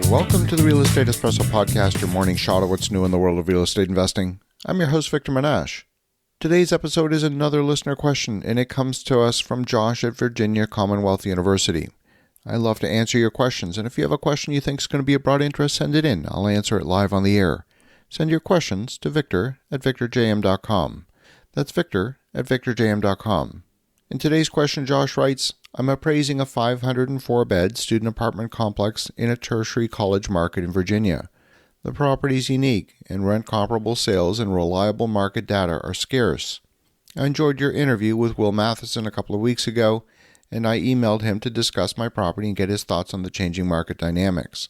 Welcome to the Real Estate Espresso Podcast, your morning shot of what's new in the world of real estate investing. I'm your host, Victor Menasce. Today's episode is another listener question, and it comes to us from Josh at Virginia Commonwealth University. I love to answer your questions, and if you have a question you think is going to be of broad interest, send it in. I'll answer it live on the air. Send your questions to victor@victorjm.com. That's victor@victorjm.com. In today's question, Josh writes, I'm appraising a 504-bed student apartment complex in a tertiary college market in Virginia. The property is unique, and rent-comparable sales and reliable market data are scarce. I enjoyed your interview with Will Matheson a couple of weeks ago, and I emailed him to discuss my property and get his thoughts on the changing market dynamics.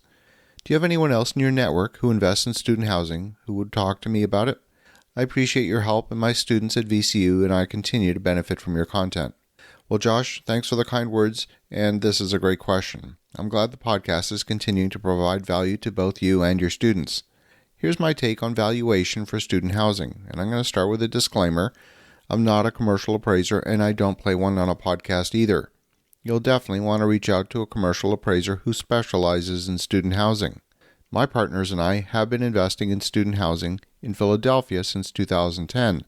Do you have anyone else in your network who invests in student housing who would talk to me about it? I appreciate your help, and my students at VCU and I continue to benefit from your content. Well, Josh, thanks for the kind words, and this is a great question. I'm glad the podcast is continuing to provide value to both you and your students. Here's my take on valuation for student housing, and I'm going to start with a disclaimer. I'm not a commercial appraiser, and I don't play one on a podcast either. You'll definitely want to reach out to a commercial appraiser who specializes in student housing. My partners and I have been investing in student housing in Philadelphia since 2010,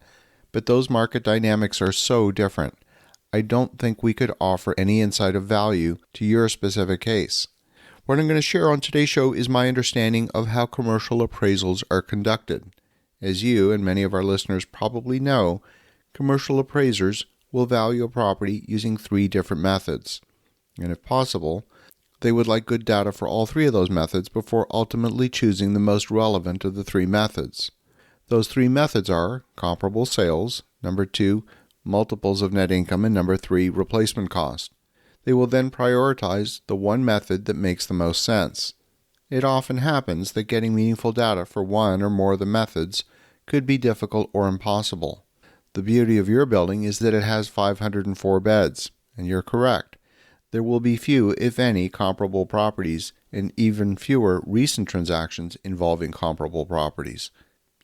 but those market dynamics are so different. I don't think we could offer any insight of value to your specific case. What I'm going to share on today's show is my understanding of how commercial appraisals are conducted. As you and many of our listeners probably know, commercial appraisers will value a property using 3 different methods. And if possible, they would like good data for all 3 of those methods before ultimately choosing the most relevant of the 3 methods. Those 3 methods are comparable sales, number 2, multiples of net income, and number 3, replacement cost. They will then prioritize the one method that makes the most sense. It often happens that getting meaningful data for one or more of the methods could be difficult or impossible. The beauty of your building is that it has 504 beds, and you're correct. There will be few, if any, comparable properties, and even fewer recent transactions involving comparable properties.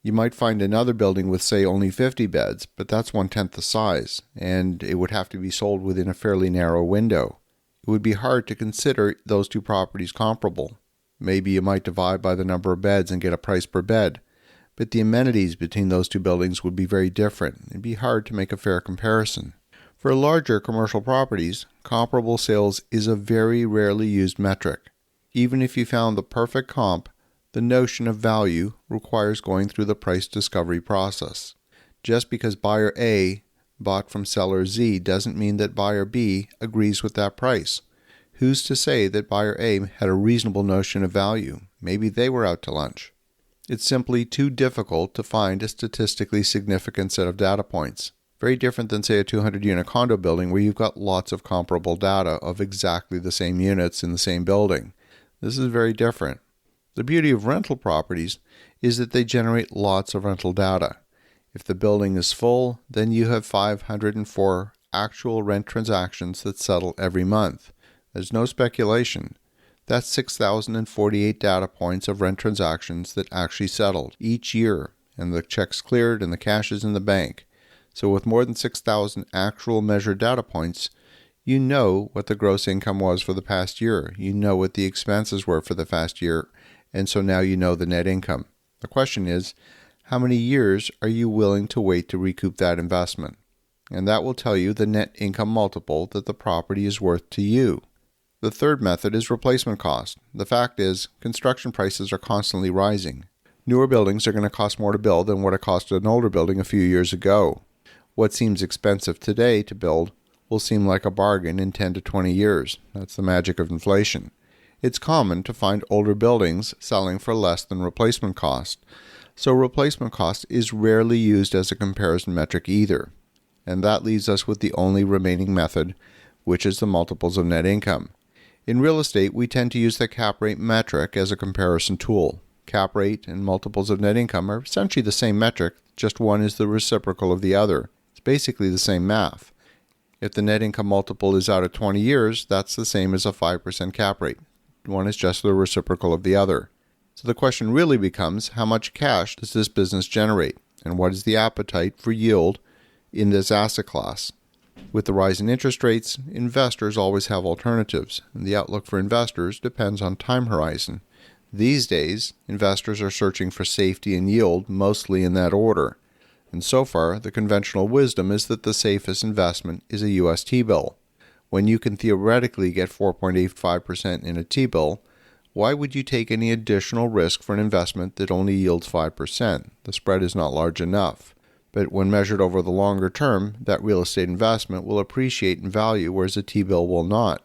You might find another building with, say, only 50 beds, but that's 1/10 the size, and it would have to be sold within a fairly narrow window. It would be hard to consider those 2 properties comparable. Maybe you might divide by the number of beds and get a price per bed, but the amenities between those 2 buildings would be very different. It'd be hard to make a fair comparison. For larger commercial properties, comparable sales is a very rarely used metric. Even if you found the perfect comp, the notion of value requires going through the price discovery process. Just because buyer A bought from seller Z doesn't mean that buyer B agrees with that price. Who's to say that buyer A had a reasonable notion of value? Maybe they were out to lunch. It's simply too difficult to find a statistically significant set of data points. Very different than, say, a 200-unit condo building where you've got lots of comparable data of exactly the same units in the same building. This is very different. The beauty of rental properties is that they generate lots of rental data. If the building is full, then you have 504 actual rent transactions that settle every month. There's no speculation. That's 6,048 data points of rent transactions that actually settled each year, and the check's cleared and the cash is in the bank. So with more than 6,000 actual measured data points, you know what the gross income was for the past year. You know what the expenses were for the past year, and so now you know the net income. The question is, how many years are you willing to wait to recoup that investment? And that will tell you the net income multiple that the property is worth to you. The third method is replacement cost. The fact is, construction prices are constantly rising. Newer buildings are going to cost more to build than what it cost an older building a few years ago. What seems expensive today to build will seem like a bargain in 10 to 20 years. That's the magic of inflation. It's common to find older buildings selling for less than replacement cost. So replacement cost is rarely used as a comparison metric either. And that leaves us with the only remaining method, which is the multiples of net income. In real estate, we tend to use the cap rate metric as a comparison tool. Cap rate and multiples of net income are essentially the same metric, just one is the reciprocal of the other. It's basically the same math. If the net income multiple is out at 20 years, that's the same as a 5% cap rate. One is just the reciprocal of the other. So the question really becomes, how much cash does this business generate? And what is the appetite for yield in this asset class? With the rise in interest rates, investors always have alternatives, and the outlook for investors depends on time horizon. These days, investors are searching for safety and yield, mostly in that order. And so far, the conventional wisdom is that the safest investment is a U.S. T-bill. When you can theoretically get 4.85% in a T-bill, why would you take any additional risk for an investment that only yields 5%? The spread is not large enough. But when measured over the longer term, that real estate investment will appreciate in value, whereas a T-bill will not.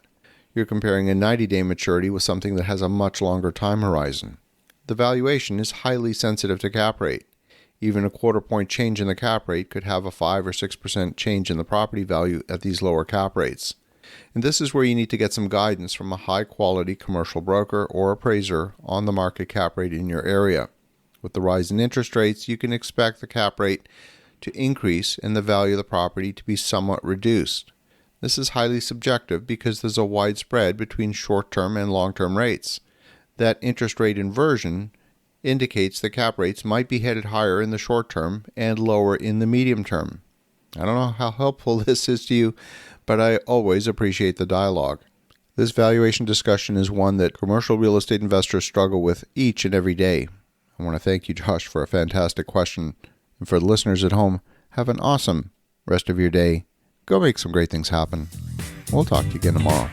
You're comparing a 90-day maturity with something that has a much longer time horizon. The valuation is highly sensitive to cap rate. Even a quarter-point change in the cap rate could have a 5 or 6% change in the property value at these lower cap rates. And this is where you need to get some guidance from a high-quality commercial broker or appraiser on the market cap rate in your area. With the rise in interest rates, you can expect the cap rate to increase and the value of the property to be somewhat reduced. This is highly subjective because there's a wide spread between short-term and long-term rates. That interest rate inversion indicates that cap rates might be headed higher in the short term and lower in the medium term. I don't know how helpful this is to you, but I always appreciate the dialogue. This valuation discussion is one that commercial real estate investors struggle with each and every day. I want to thank you, Josh, for a fantastic question. And for the listeners at home, have an awesome rest of your day. Go make some great things happen. We'll talk to you again tomorrow.